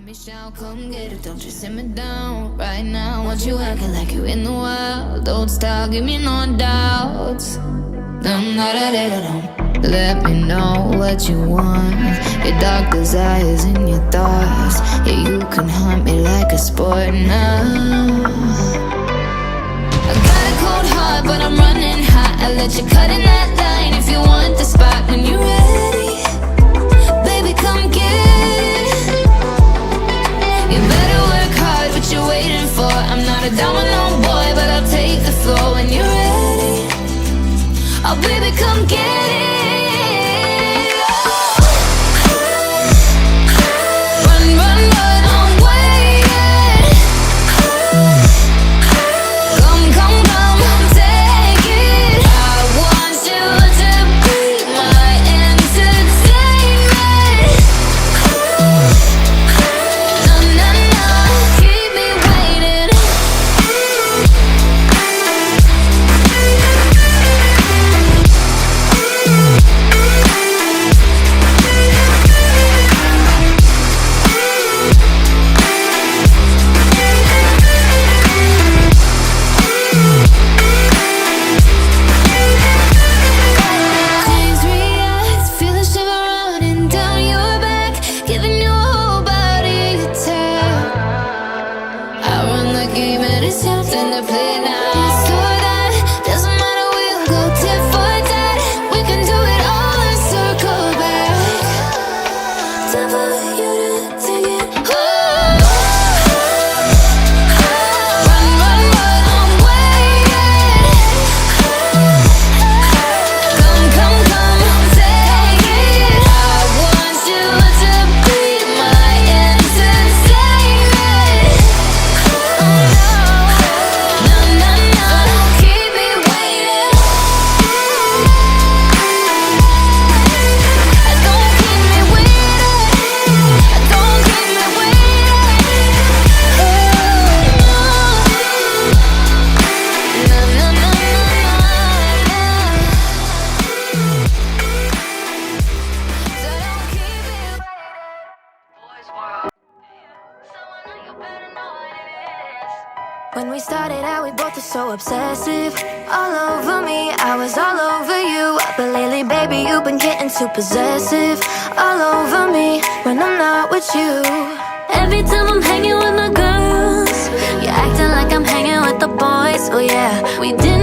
me shout, come get it, don't you simmer down right now. Want you acting like you in the wild. Don't stop, give me no doubts. Let me know what you want. Your dark desires and your thoughts. Yeah, you can hunt me like a sport now. I got a cold heart, but I'm running hot. I let you cut in that line if you want the spot. When you're ready, baby, come get it. You better work hard, what you waiting for? I'm not a domino boy, but I'll take the floor. When you're ready, oh baby, come get it. When we started out, we both were so obsessive. All over me, I was all over you. But lately, baby, you've been getting too possessive. All over me, when I'm not with you. Every time I'm hanging with my girls, you're acting like I'm hanging with the boys. Oh yeah, we did